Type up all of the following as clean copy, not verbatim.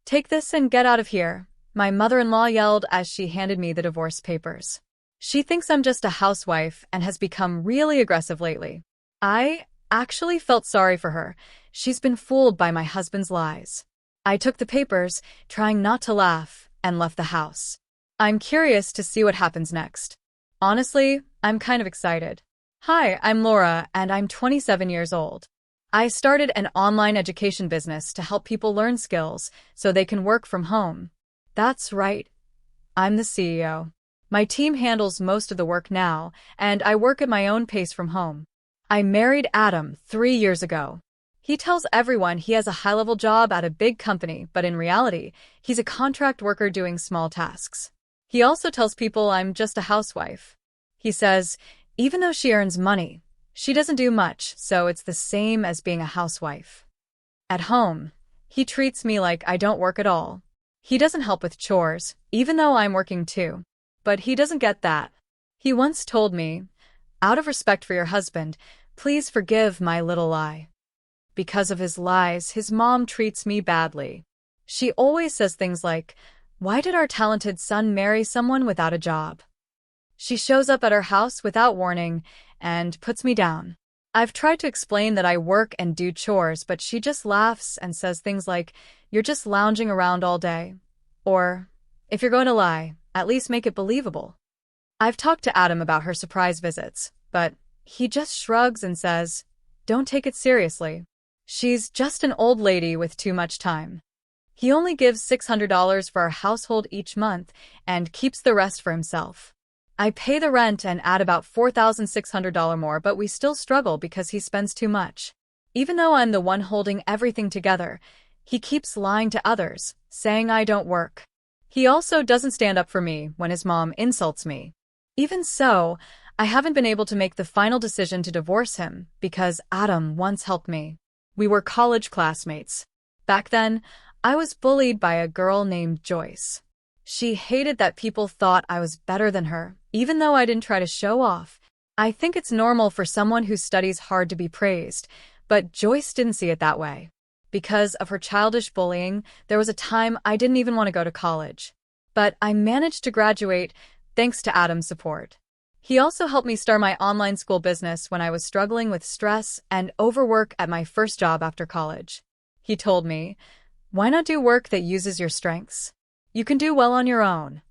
"Take this and get out of here," my mother-in-law yelled as she handed me the divorce papers. She thinks I'm just a housewife and has become really aggressive lately. I actually felt sorry for her. She's been fooled by my husband's lies. I took the papers, trying not to laugh, and left the house. I'm curious to see what happens next. Honestly, I'm kind of excited. Hi, I'm Laura, and I'm 27 years old. I started an online education business to help people learn skills so they can work from home. That's right. I'm the CEO. My team handles most of the work now, and I work at my own pace from home. I married Adam 3 years ago. He tells everyone he has a high-level job at a big company, but in reality, he's a contract worker doing small tasks. He also tells people I'm just a housewife. He says, even though she earns money, she doesn't do much, so it's the same as being a housewife. At home, he treats me like I don't work at all. He doesn't help with chores, even though I'm working too. But he doesn't get that. He once told me, out of respect for your husband, please forgive my little lie. Because of his lies, his mom treats me badly. She always says things like, why did our talented son marry someone without a job? She shows up at our house without warning and puts me down. I've tried to explain that I work and do chores, but she just laughs and says things like, you're just lounging around all day. Or, if you're going to lie, at least make it believable. I've talked to Adam about her surprise visits, but he just shrugs and says, don't take it seriously. She's just an old lady with too much time. He only gives $600 for our household each month and keeps the rest for himself. I pay the rent and add about $4,600 more, but we still struggle because he spends too much. Even though I'm the one holding everything together, he keeps lying to others, saying I don't work. He also doesn't stand up for me when his mom insults me. Even so, I haven't been able to make the final decision to divorce him because Adam once helped me. We were college classmates. Back then, I was bullied by a girl named Joyce. She hated that people thought I was better than her, even though I didn't try to show off. I think it's normal for someone who studies hard to be praised, but Joyce didn't see it that way. Because of her childish bullying, there was a time I didn't even want to go to college. But I managed to graduate thanks to Adam's support. He also helped me start my online school business when I was struggling with stress and overwork at my first job after college. He told me, why not do work that uses your strengths? You can do well on your own.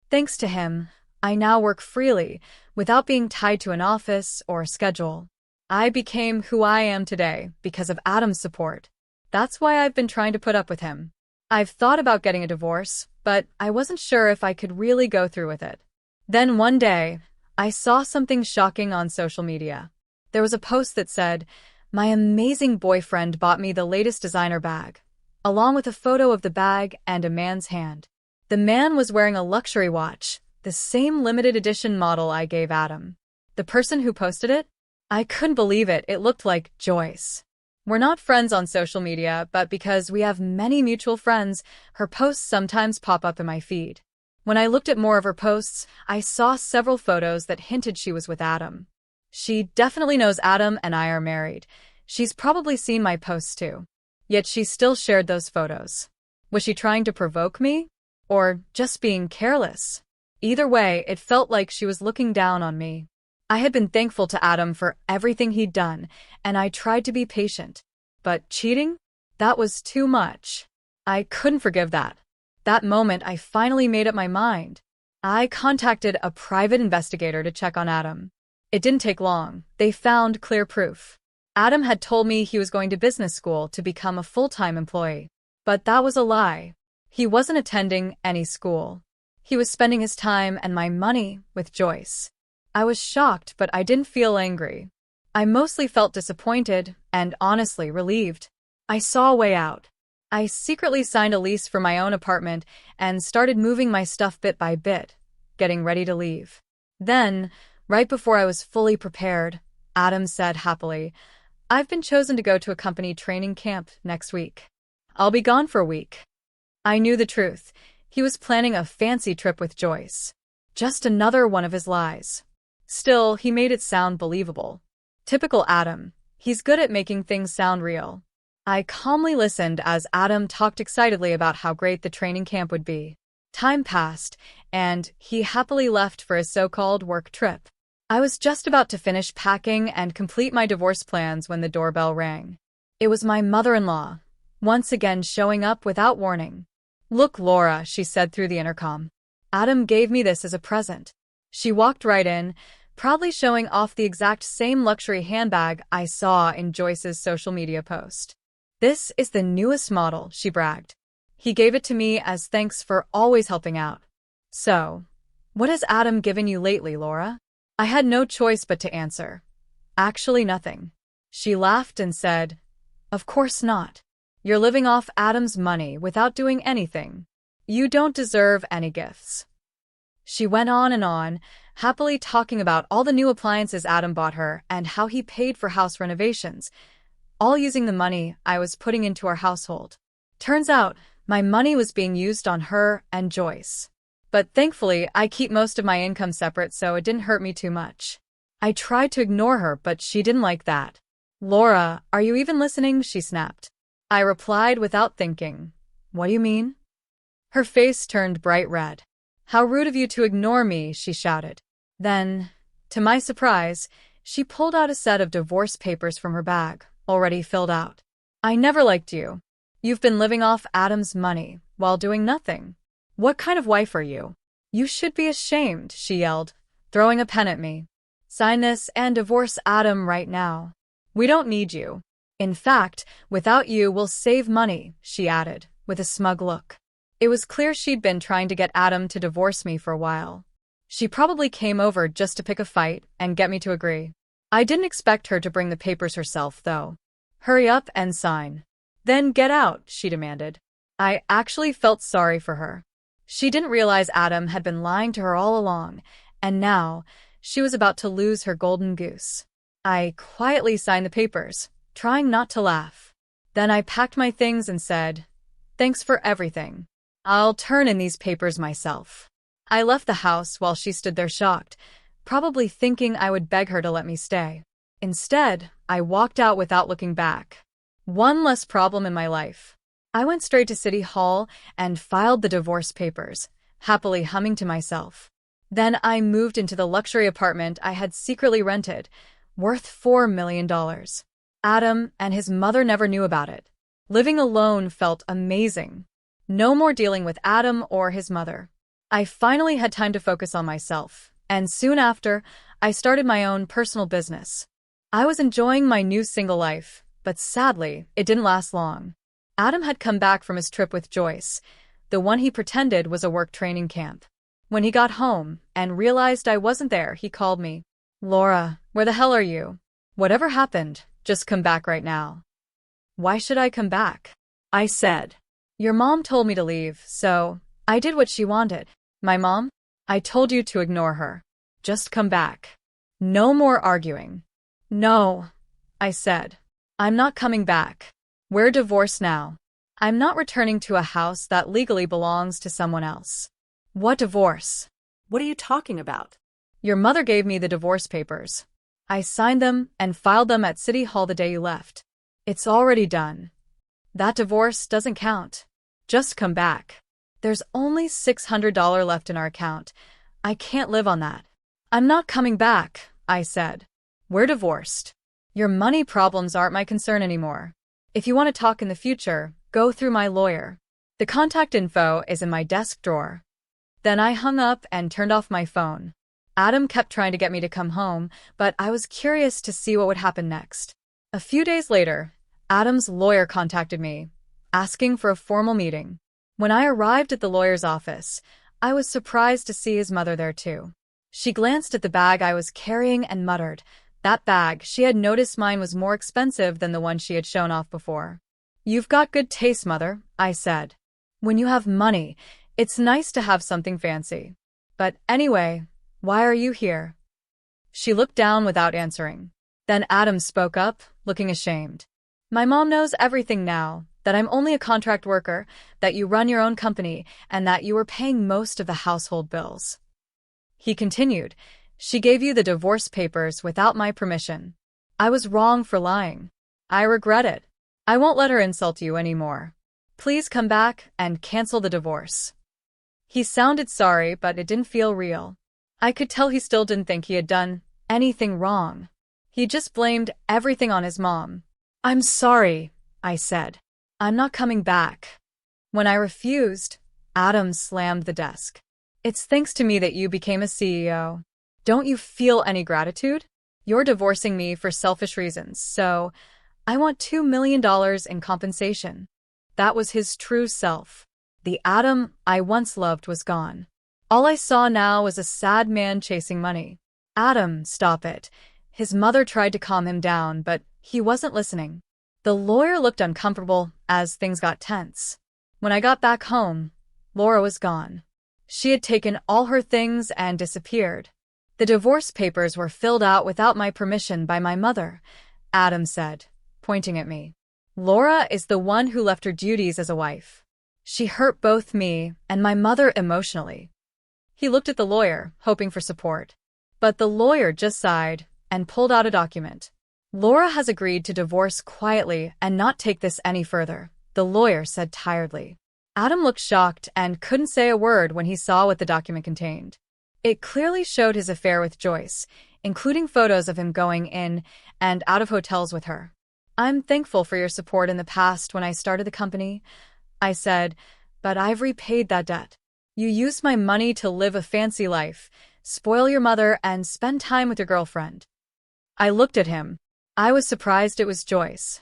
Thanks to him, I now work freely, without being tied to an office or a schedule. I became who I am today because of Adam's support. That's why I've been trying to put up with him. I've thought about getting a divorce, but I wasn't sure if I could really go through with it. Then one day, I saw something shocking on social media. There was a post that said, my amazing boyfriend bought me the latest designer bag, along with a photo of the bag and a man's hand. The man was wearing a luxury watch, the same limited edition model I gave Adam. The person who posted it? I couldn't believe it. It looked like Joyce. We're not friends on social media, but because we have many mutual friends, her posts sometimes pop up in my feed. When I looked at more of her posts, I saw several photos that hinted she was with Adam. She definitely knows Adam and I are married. She's probably seen my posts too. Yet she still shared those photos. Was she trying to provoke me? Or just being careless? Either way, it felt like she was looking down on me. I had been thankful to Adam for everything he'd done, and I tried to be patient. But cheating? That was too much. I couldn't forgive that. That moment, I finally made up my mind. I contacted a private investigator to check on Adam. It didn't take long. They found clear proof. Adam had told me he was going to business school to become a full-time employee. But that was a lie. He wasn't attending any school. He was spending his time and my money with Joyce. I was shocked, but I didn't feel angry. I mostly felt disappointed and honestly relieved. I saw a way out. I secretly signed a lease for my own apartment and started moving my stuff bit by bit, getting ready to leave. Then, right before I was fully prepared, Adam said happily, I've been chosen to go to a company training camp next week. I'll be gone for a week. I knew the truth. He was planning a fancy trip with Joyce. Just another one of his lies. Still, he made it sound believable. Typical Adam. He's good at making things sound real. I calmly listened as Adam talked excitedly about how great the training camp would be. Time passed, and he happily left for his so-called work trip. I was just about to finish packing and complete my divorce plans when the doorbell rang. It was my mother-in-law, once again showing up without warning. "Look, Laura," she said through the intercom. "Adam gave me this as a present." She walked right in, proudly showing off the exact same luxury handbag I saw in Joyce's social media post. "This is the newest model," she bragged. "He gave it to me as thanks for always helping out." "So, what has Adam given you lately, Laura?" I had no choice but to answer. "Actually nothing." She laughed and said, "Of course not. You're living off Adam's money without doing anything. You don't deserve any gifts." She went on, happily talking about all the new appliances Adam bought her and how he paid for house renovations, all using the money I was putting into our household. Turns out, my money was being used on her and Joyce. But thankfully, I keep most of my income separate, so it didn't hurt me too much. I tried to ignore her, but she didn't like that. "Laura, are you even listening?" she snapped. I replied without thinking. "What do you mean?" Her face turned bright red. "How rude of you to ignore me," she shouted. Then, to my surprise, she pulled out a set of divorce papers from her bag, already filled out. "I never liked you. You've been living off Adam's money, while doing nothing. What kind of wife are you? You should be ashamed," she yelled, throwing a pen at me. "Sign this and divorce Adam right now. We don't need you. In fact, without you, we'll save money," she added, with a smug look. It was clear she'd been trying to get Adam to divorce me for a while. She probably came over just to pick a fight and get me to agree. I didn't expect her to bring the papers herself, though. "Hurry up and sign. Then get out," she demanded. I actually felt sorry for her. She didn't realize Adam had been lying to her all along, and now she was about to lose her golden goose. I quietly signed the papers, trying not to laugh. Then I packed my things and said, "Thanks for everything. I'll turn in these papers myself." I left the house while she stood there shocked, probably thinking I would beg her to let me stay. Instead, I walked out without looking back. One less problem in my life. I went straight to City Hall and filed the divorce papers, happily humming to myself. Then I moved into the luxury apartment I had secretly rented, worth $4 million. Adam and his mother never knew about it. Living alone felt amazing. No more dealing with Adam or his mother. I finally had time to focus on myself, and soon after, I started my own personal business. I was enjoying my new single life, but sadly, it didn't last long. Adam had come back from his trip with Joyce, the one he pretended was a work training camp. When he got home and realized I wasn't there, he called me. "Laura, where the hell are you? Whatever happened, just come back right now." "Why should I come back?" I said. "Your mom told me to leave, so I did what she wanted." "My mom? I told you to ignore her. Just come back. No more arguing." "No," I said. "I'm not coming back. We're divorced now. I'm not returning to a house that legally belongs to someone else." "What divorce? What are you talking about?" "Your mother gave me the divorce papers. I signed them and filed them at City Hall the day you left. It's already done. That divorce doesn't count. Just come back. There's only $600 left in our account. I can't live on that." "I'm not coming back," I said. "We're divorced. Your money problems aren't my concern anymore. If you want to talk in the future, go through my lawyer. The contact info is in my desk drawer." Then I hung up and turned off my phone. Adam kept trying to get me to come home, but I was curious to see what would happen next. A few days later, Adam's lawyer contacted me, asking for a formal meeting. When I arrived at the lawyer's office, I was surprised to see his mother there too. She glanced at the bag I was carrying and muttered, "That bag," she had noticed mine was more expensive than the one she had shown off before. "You've got good taste, mother," I said. "When you have money, it's nice to have something fancy. But anyway, why are you here?" She looked down without answering. Then Adam spoke up, looking ashamed. "My mom knows everything now, that I'm only a contract worker, that you run your own company, and that you were paying most of the household bills." He continued, "She gave you the divorce papers without my permission. I was wrong for lying. I regret it. I won't let her insult you anymore. Please come back and cancel the divorce." He sounded sorry, but it didn't feel real. I could tell he still didn't think he had done anything wrong. He just blamed everything on his mom. "I'm sorry," I said. "I'm not coming back." When I refused, Adam slammed the desk. "It's thanks to me that you became a CEO. Don't you feel any gratitude? You're divorcing me for selfish reasons, so I want $2 million in compensation." That was his true self. The Adam I once loved was gone. All I saw now was a sad man chasing money. "Adam, stop it." His mother tried to calm him down, but he wasn't listening. The lawyer looked uncomfortable as things got tense. When I got back home, Laura was gone. She had taken all her things and disappeared. "The divorce papers were filled out without my permission by my mother," Adam said, pointing at me. "Laura is the one who left her duties as a wife. She hurt both me and my mother emotionally." He looked at the lawyer, hoping for support. But the lawyer just sighed and pulled out a document. "Laura has agreed to divorce quietly and not take this any further," the lawyer said tiredly. Adam looked shocked and couldn't say a word when he saw what the document contained. It clearly showed his affair with Joyce, including photos of him going in and out of hotels with her. "I'm thankful for your support in the past when I started the company," I said, "but I've repaid that debt. You used my money to live a fancy life, spoil your mother, and spend time with your girlfriend." I looked at him. I was surprised it was Joyce.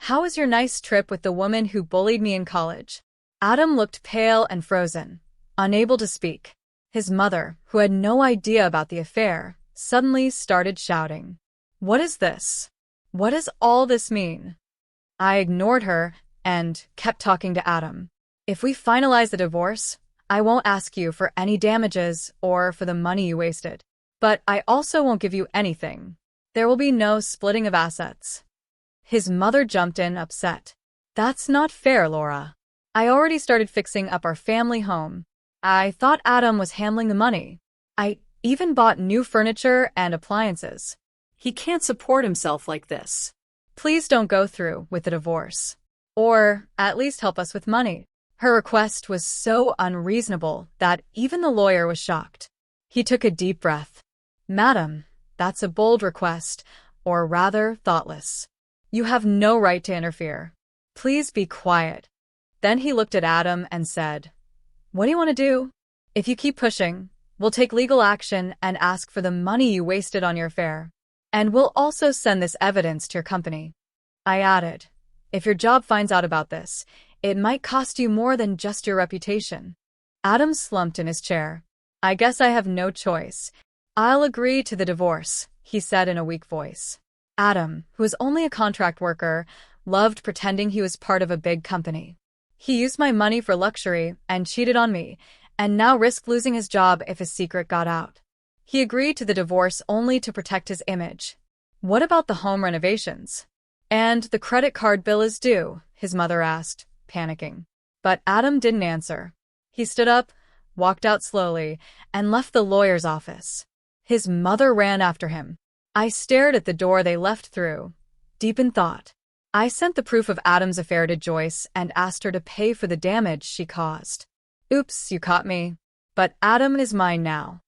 "How was your nice trip with the woman who bullied me in college?" Adam looked pale and frozen, unable to speak. His mother, who had no idea about the affair, suddenly started shouting. "What is this? What does all this mean?" I ignored her and kept talking to Adam. "If we finalize the divorce, I won't ask you for any damages or for the money you wasted. But I also won't give you anything. There will be no splitting of assets." His mother jumped in, upset. "That's not fair, Laura. I already started fixing up our family home. I thought Adam was handling the money. I even bought new furniture and appliances. He can't support himself like this. Please don't go through with the divorce. Or at least help us with money." Her request was so unreasonable that even the lawyer was shocked. He took a deep breath. "Madam, that's a bold request, or rather thoughtless. You have no right to interfere. Please be quiet." Then he looked at Adam and said, "What do you want to do? If you keep pushing, we'll take legal action and ask for the money you wasted on your affair. And we'll also send this evidence to your company." I added, "If your job finds out about this, it might cost you more than just your reputation." Adam slumped in his chair. "I guess I have no choice. I'll agree to the divorce," he said in a weak voice. Adam, who was only a contract worker, loved pretending he was part of a big company. He used my money for luxury and cheated on me, and now risked losing his job if his secret got out. He agreed to the divorce only to protect his image. "What about the home renovations? And the credit card bill is due," his mother asked, panicking. But Adam didn't answer. He stood up, walked out slowly, and left the lawyer's office. His mother ran after him. I stared at the door they left through, deep in thought. I sent the proof of Adam's affair to Joyce and asked her to pay for the damage she caused. "Oops, you caught me. But Adam is mine now.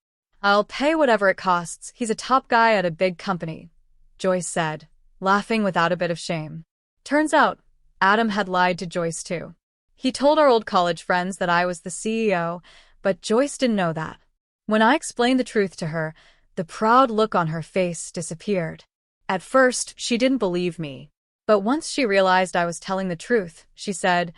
I'll pay whatever it costs. He's a top guy at a big company," Joyce said, laughing without a bit of shame. Turns out, Adam had lied to Joyce too. He told our old college friends that I was the CEO, but Joyce didn't know that. When I explained the truth to her, the proud look on her face disappeared. At first, she didn't believe me. But once she realized I was telling the truth, she said,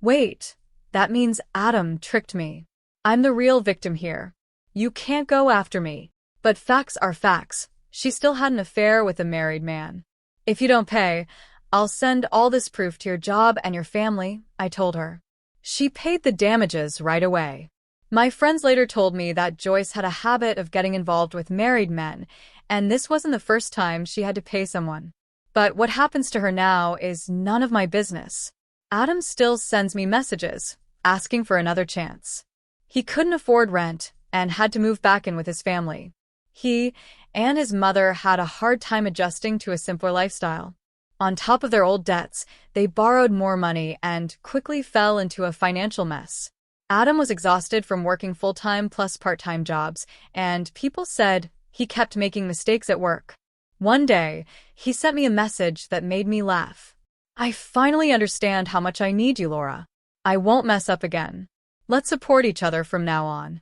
"Wait, that means Adam tricked me. I'm the real victim here. You can't go after me." But facts are facts. She still had an affair with a married man. "If you don't pay, I'll send all this proof to your job and your family," I told her. She paid the damages right away. My friends later told me that Joyce had a habit of getting involved with married men, and this wasn't the first time she had to pay someone. But what happens to her now is none of my business. Adam still sends me messages, asking for another chance. He couldn't afford rent and had to move back in with his family. He and his mother had a hard time adjusting to a simpler lifestyle. On top of their old debts, they borrowed more money and quickly fell into a financial mess. Adam was exhausted from working full-time plus part-time jobs, and people said he kept making mistakes at work. One day, he sent me a message that made me laugh. "I finally understand how much I need you, Laura. I won't mess up again. Let's support each other from now on."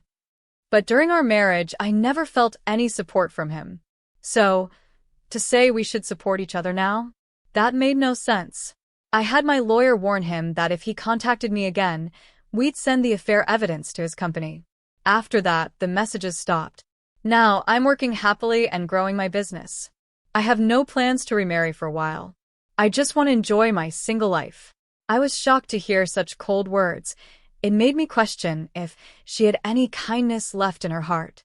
But during our marriage, I never felt any support from him. So, to say we should support each other now? That made no sense. I had my lawyer warn him that if he contacted me again, we'd send the affair evidence to his company. After that, the messages stopped. Now, I'm working happily and growing my business. I have no plans to remarry for a while. I just want to enjoy my single life. I was shocked to hear such cold words. It made me question if she had any kindness left in her heart.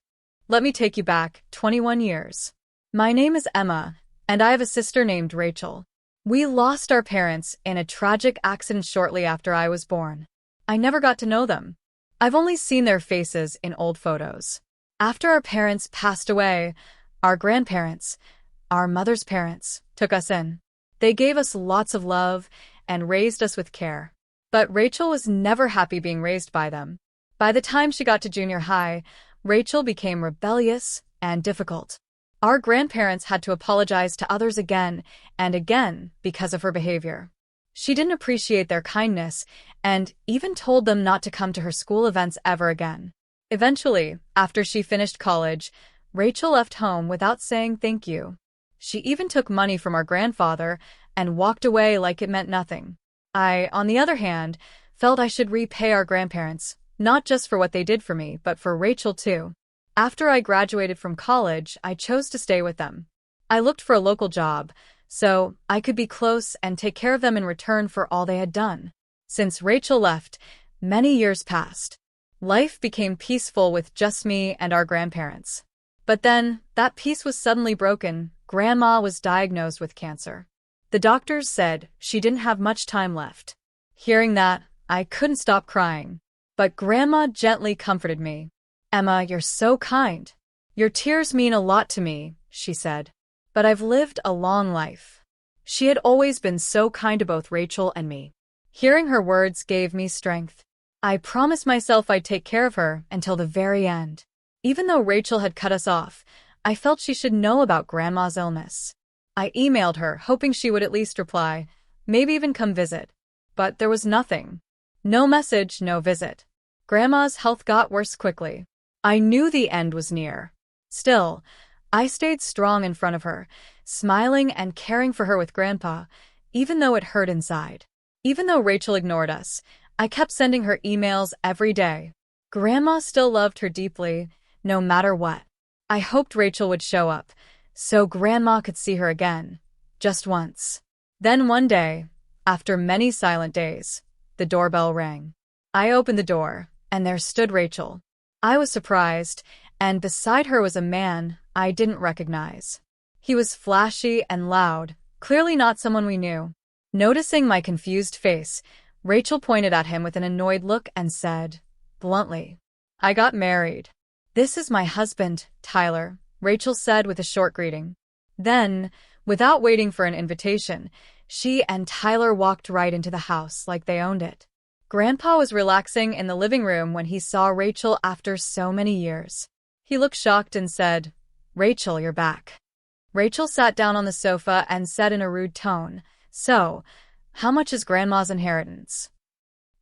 Let me take you back 21 years. My name is Emma, and I have a sister named Rachel. We lost our parents in a tragic accident shortly after I was born. I never got to know them. I've only seen their faces in old photos. After our parents passed away, our grandparents, our mother's parents, took us in. They gave us lots of love and raised us with care. But Rachel was never happy being raised by them. By the time she got to junior high, Rachel became rebellious and difficult. Our grandparents had to apologize to others again and again because of her behavior. She didn't appreciate their kindness and even told them not to come to her school events ever again. Eventually, after she finished college, Rachel left home without saying thank you. She even took money from our grandfather and walked away like it meant nothing. I, on the other hand, felt I should repay our grandparents, not just for what they did for me, but for Rachel too. After I graduated from college, I chose to stay with them. I looked for a local job, so I could be close and take care of them in return for all they had done. Since Rachel left, many years passed. Life became peaceful with just me and our grandparents. But then, that peace was suddenly broken. Grandma was diagnosed with cancer. The doctors said she didn't have much time left. Hearing that, I couldn't stop crying. But Grandma gently comforted me. "Emma, you're so kind. Your tears mean a lot to me," she said. "But I've lived a long life." She had always been so kind to both Rachel and me. Hearing her words gave me strength. I promised myself I'd take care of her until the very end. Even though Rachel had cut us off, I felt she should know about Grandma's illness. I emailed her, hoping she would at least reply, maybe even come visit. But there was nothing. No message, no visit. Grandma's health got worse quickly. I knew the end was near. Still, I stayed strong in front of her, smiling and caring for her with Grandpa, even though it hurt inside. Even though Rachel ignored us, I kept sending her emails every day. Grandma still loved her deeply, no matter what. I hoped Rachel would show up, so Grandma could see her again, just once. Then one day, after many silent days, the doorbell rang. I opened the door, and there stood Rachel. I was surprised, and beside her was a man I didn't recognize. He was flashy and loud, clearly not someone we knew. Noticing my confused face, Rachel pointed at him with an annoyed look and said, bluntly, "I got married." "This is my husband, Tyler," Rachel said with a short greeting. Then, without waiting for an invitation, she and Tyler walked right into the house like they owned it. Grandpa was relaxing in the living room when he saw Rachel after so many years. He looked shocked and said, "Rachel, you're back." Rachel sat down on the sofa and said in a rude tone, "So, how much is Grandma's inheritance?"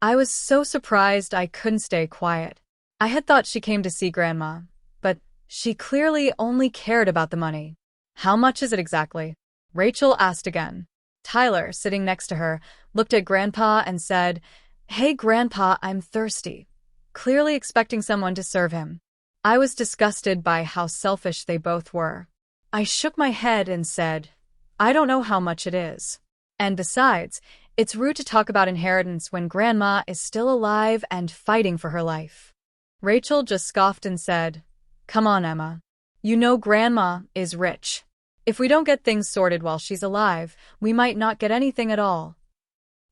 I was so surprised I couldn't stay quiet. I had thought she came to see Grandma, but she clearly only cared about the money. "How much is it exactly?" Rachel asked again. Tyler, sitting next to her, looked at Grandpa and said, "Hey Grandpa, I'm thirsty," clearly expecting someone to serve him. I was disgusted by how selfish they both were. I shook my head and said, "I don't know how much it is. And besides, it's rude to talk about inheritance when Grandma is still alive and fighting for her life." Rachel just scoffed and said, "Come on, Emma. You know Grandma is rich. If we don't get things sorted while she's alive, we might not get anything at all."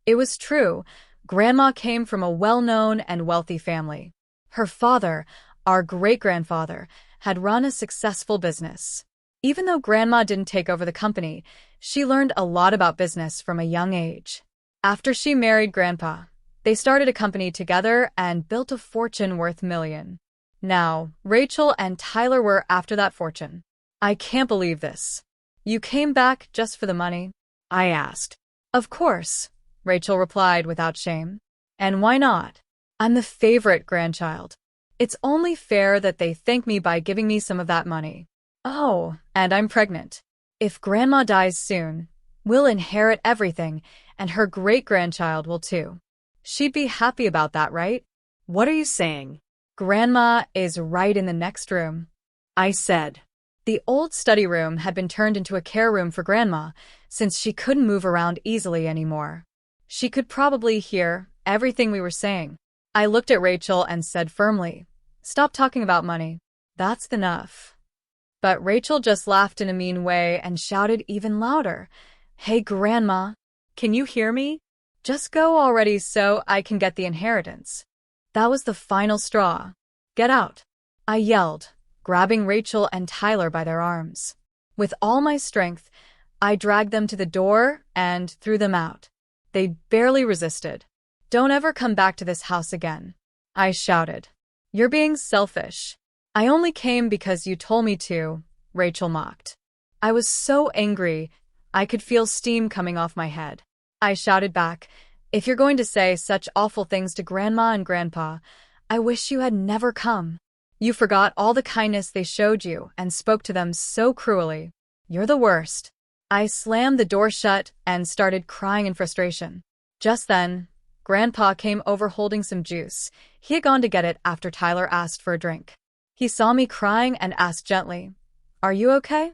It was true. Grandma came from a well-known and wealthy family. Her father, our great-grandfather, had run a successful business. Even though Grandma didn't take over the company, she learned a lot about business from a young age. After she married Grandpa, they started a company together and built a fortune worth millions. Now, Rachel and Tyler were after that fortune. I can't believe this. You came back just for the money? I asked. Of course, Rachel replied without shame. And why not? I'm the favorite grandchild. It's only fair that they thank me by giving me some of that money. Oh, and I'm pregnant. If Grandma dies soon, we'll inherit everything, and her great-grandchild will too. She'd be happy about that, right? What are you saying? Grandma is right in the next room, I said. The old study room had been turned into a care room for Grandma since she couldn't move around easily anymore. She could probably hear everything we were saying. I looked at Rachel and said firmly, "Stop talking about money. That's enough." But Rachel just laughed in a mean way and shouted even louder, "Hey, Grandma, can you hear me? Just go already so I can get the inheritance." That was the final straw. "Get out," I yelled, grabbing Rachel and Tyler by their arms. With all my strength, I dragged them to the door and threw them out. They barely resisted. "Don't ever come back to this house again," I shouted. "You're being selfish." "I only came because you told me to," Rachel mocked. I was so angry, I could feel steam coming off my head. I shouted back, "If you're going to say such awful things to Grandma and Grandpa, I wish you had never come. You forgot all the kindness they showed you and spoke to them so cruelly. You're the worst." I slammed the door shut and started crying in frustration. Just then, Grandpa came over holding some juice. He had gone to get it after Tyler asked for a drink. He saw me crying and asked gently, "Are you okay?"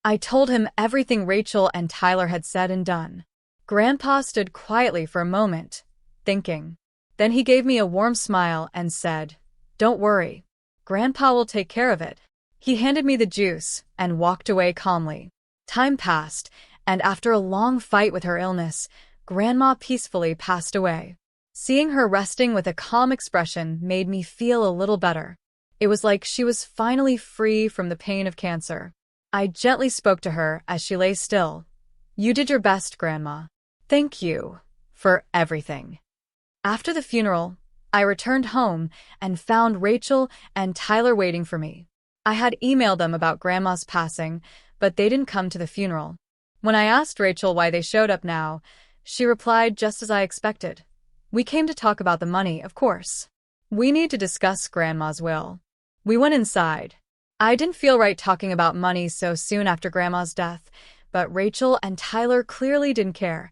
I told him everything Rachel and Tyler had said and done. Grandpa stood quietly for a moment, thinking. Then he gave me a warm smile and said, "Don't worry. Grandpa will take care of it." He handed me the juice and walked away calmly. Time passed, and after a long fight with her illness, Grandma peacefully passed away. Seeing her resting with a calm expression made me feel a little better. It was like she was finally free from the pain of cancer. I gently spoke to her as she lay still. "You did your best, Grandma. Thank you for everything." After the funeral, I returned home and found Rachel and Tyler waiting for me. I had emailed them about Grandma's passing, but they didn't come to the funeral. When I asked Rachel why they showed up now, she replied just as I expected. "We came to talk about the money, of course. We need to discuss Grandma's will." We went inside. I didn't feel right talking about money so soon after Grandma's death, but Rachel and Tyler clearly didn't care.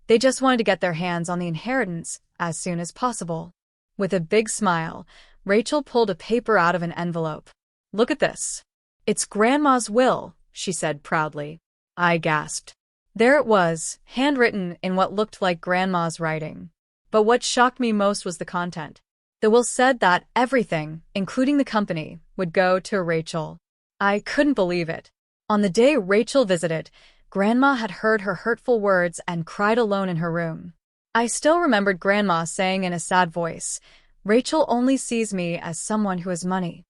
They just wanted to get their hands on the inheritance as soon as possible. With a big smile, Rachel pulled a paper out of an envelope. "Look at this. It's Grandma's will," she said proudly. I gasped. There it was, handwritten in what looked like Grandma's writing. But what shocked me most was the content. The will said that everything, including the company, would go to Rachel. I couldn't believe it. On the day Rachel visited, Grandma had heard her hurtful words and cried alone in her room. I still remembered Grandma saying in a sad voice, "Rachel only sees me as someone who has money.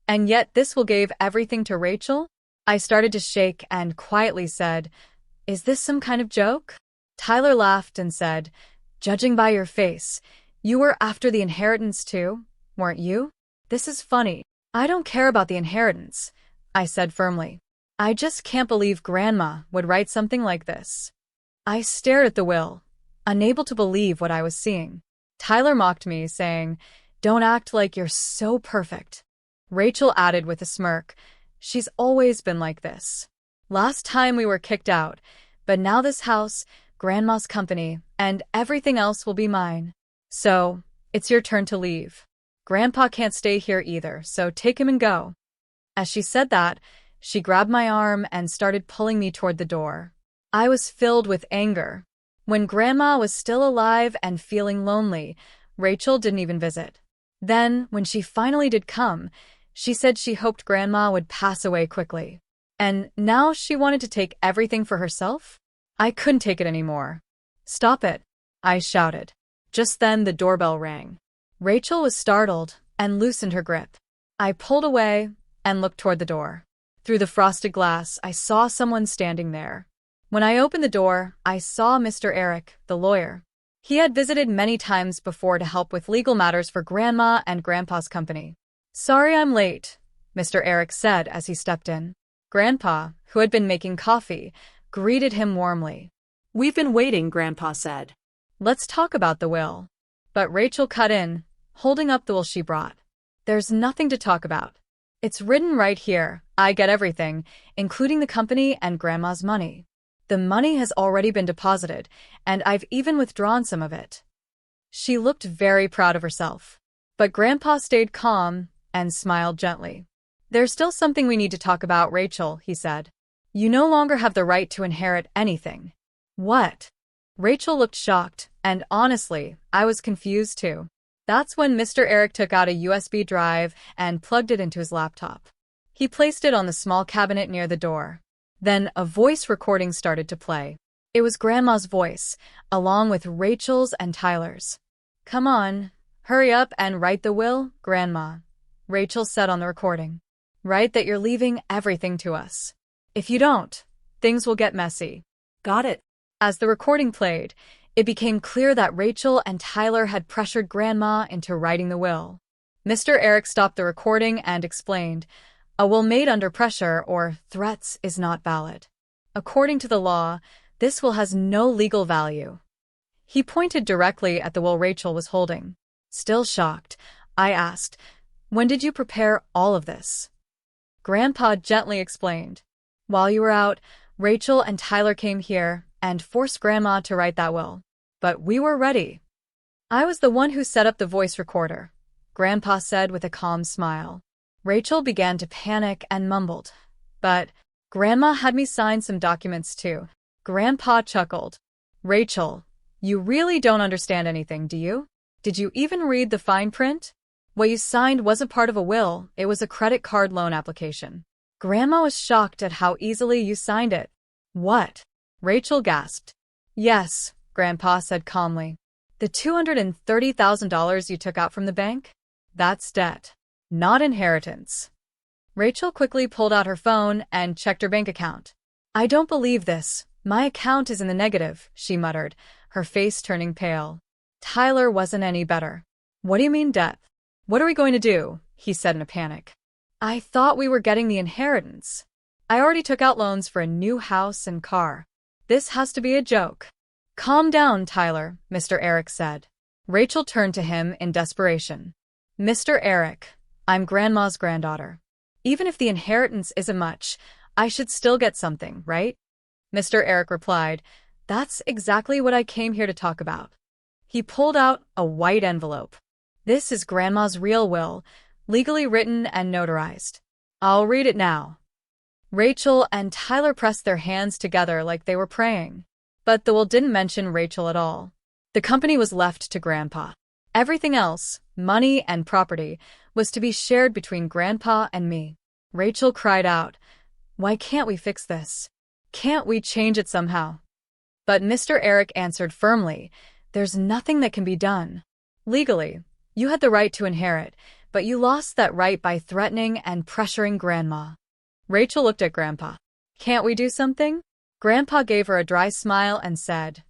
And yet this will give everything to Rachel?" I started to shake and quietly said, "Is this some kind of joke?" Tyler laughed and said, "Judging by your face, you were after the inheritance too, weren't you? This is funny." "I don't care about the inheritance," I said firmly. "I just can't believe Grandma would write something like this." I stared at the will, unable to believe what I was seeing. Tyler mocked me, saying, "Don't act like you're so perfect." Rachel added with a smirk, "She's always been like this. Last time we were kicked out, but now this house, Grandma's company, and everything else will be mine. So, it's your turn to leave. Grandpa can't stay here either, so take him and go." As she said that, she grabbed my arm and started pulling me toward the door. I was filled with anger. When Grandma was still alive and feeling lonely, Rachel didn't even visit. Then, when she finally did come, she said she hoped Grandma would pass away quickly. And now she wanted to take everything for herself? I couldn't take it anymore. "Stop it," I shouted. Just then the doorbell rang. Rachel was startled and loosened her grip. I pulled away and looked toward the door. Through the frosted glass, I saw someone standing there. When I opened the door, I saw Mr. Eric, the lawyer. He had visited many times before to help with legal matters for Grandma and Grandpa's company. "Sorry I'm late," Mr. Eric said as he stepped in. Grandpa, who had been making coffee, greeted him warmly. "We've been waiting," Grandpa said. "Let's talk about the will." But Rachel cut in, holding up the will she brought. "There's nothing to talk about. It's written right here. I get everything, including the company and Grandma's money. The money has already been deposited, and I've even withdrawn some of it." She looked very proud of herself. But Grandpa stayed calm and smiled gently. "There's still something we need to talk about, Rachel," he said. "You no longer have the right to inherit anything." "What?" Rachel looked shocked, and honestly, I was confused too. That's when Mr. Eric took out a USB drive and plugged it into his laptop. He placed it on the small cabinet near the door. Then a voice recording started to play. It was Grandma's voice, along with Rachel's and Tyler's. "Come on, hurry up and write the will, Grandma," Rachel said on the recording. "Write that you're leaving everything to us. If you don't, things will get messy." "Got it." As the recording played, it became clear that Rachel and Tyler had pressured Grandma into writing the will. Mr. Eric stopped the recording and explained, "A will made under pressure or threats is not valid. According to the law, this will has no legal value." He pointed directly at the will Rachel was holding. Still shocked, I asked, "When did you prepare all of this?" Grandpa gently explained, "While you were out, Rachel and Tyler came here and forced Grandma to write that will. But we were ready. I was the one who set up the voice recorder," Grandpa said with a calm smile. Rachel began to panic and mumbled, "But Grandma had me sign some documents too." Grandpa chuckled. "Rachel, you really don't understand anything, do you? Did you even read the fine print? What you signed wasn't part of a will, it was a credit card loan application." Grandma was shocked at how easily you signed it. "What?" Rachel gasped. "Yes," Grandpa said calmly. "The $230,000 you took out from the bank? That's debt, not inheritance." Rachel quickly pulled out her phone and checked her bank account. "I don't believe this. My account is in the negative," she muttered, her face turning pale. Tyler wasn't any better. "What do you mean debt? What are we going to do?" he said in a panic. "I thought we were getting the inheritance. I already took out loans for a new house and car. This has to be a joke." "Calm down, Tyler," Mr. Eric said. Rachel turned to him in desperation. "Mr. Eric, I'm Grandma's granddaughter. Even if the inheritance isn't much, I should still get something, right?" Mr. Eric replied, "That's exactly what I came here to talk about." He pulled out a white envelope. "This is Grandma's real will, legally written and notarized. I'll read it now." Rachel and Tyler pressed their hands together like they were praying. But the will didn't mention Rachel at all. The company was left to Grandpa. Everything else, money and property, was to be shared between Grandpa and me. Rachel cried out, "Why can't we fix this? Can't we change it somehow?" But Mr. Eric answered firmly, "There's nothing that can be done. Legally, you had the right to inherit, but you lost that right by threatening and pressuring Grandma." Rachel looked at Grandpa. "Can't we do something?" Grandpa gave her a dry smile and said,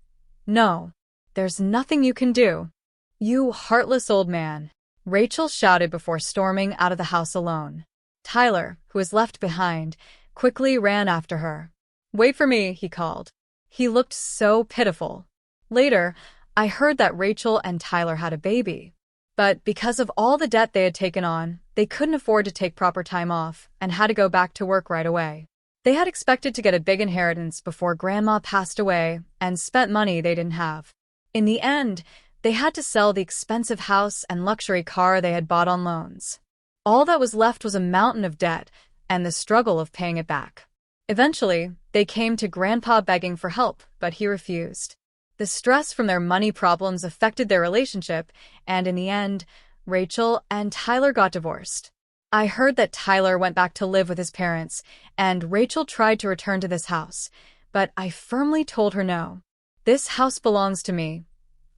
"No, there's nothing you can do. You heartless old man." Rachel shouted before storming out of the house alone. Tyler, who was left behind, quickly ran after her. "Wait for me," he called. He looked so pitiful. Later, I heard that Rachel and Tyler had a baby. But because of all the debt they had taken on, they couldn't afford to take proper time off and had to go back to work right away. They had expected to get a big inheritance before Grandma passed away and spent money they didn't have. In the end, they had to sell the expensive house and luxury car they had bought on loans. All that was left was a mountain of debt and the struggle of paying it back. Eventually, they came to Grandpa begging for help, but he refused. The stress from their money problems affected their relationship, and in the end, Rachel and Tyler got divorced. I heard that Tyler went back to live with his parents, and Rachel tried to return to this house, but I firmly told her no. "This house belongs to me,"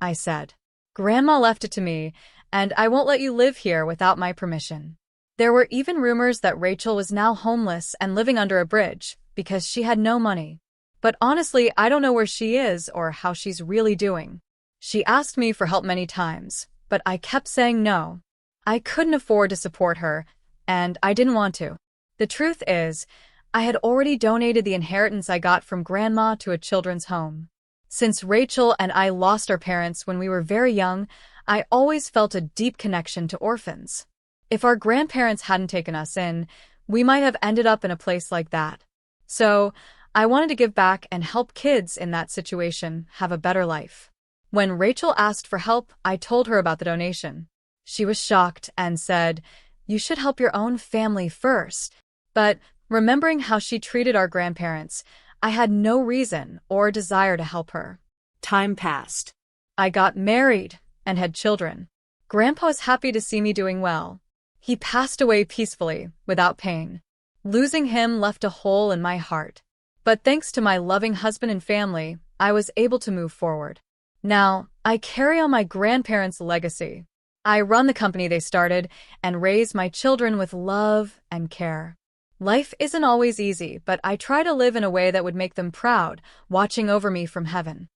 I said. "Grandma left it to me, and I won't let you live here without my permission." There were even rumors that Rachel was now homeless and living under a bridge because she had no money. But honestly, I don't know where she is or how she's really doing. She asked me for help many times, but I kept saying no. I couldn't afford to support her, and I didn't want to. The truth is, I had already donated the inheritance I got from Grandma to a children's home. Since Rachel and I lost our parents when we were very young, I always felt a deep connection to orphans. If our grandparents hadn't taken us in, we might have ended up in a place like that. So, I wanted to give back and help kids in that situation have a better life. When Rachel asked for help, I told her about the donation. She was shocked and said, "You should help your own family first." But remembering how she treated our grandparents, I had no reason or desire to help her. Time passed. I got married and had children. Grandpa was happy to see me doing well. He passed away peacefully, without pain. Losing him left a hole in my heart. But thanks to my loving husband and family, I was able to move forward. Now, I carry on my grandparents' legacy. I run the company they started and raise my children with love and care. Life isn't always easy, but I try to live in a way that would make them proud, watching over me from heaven.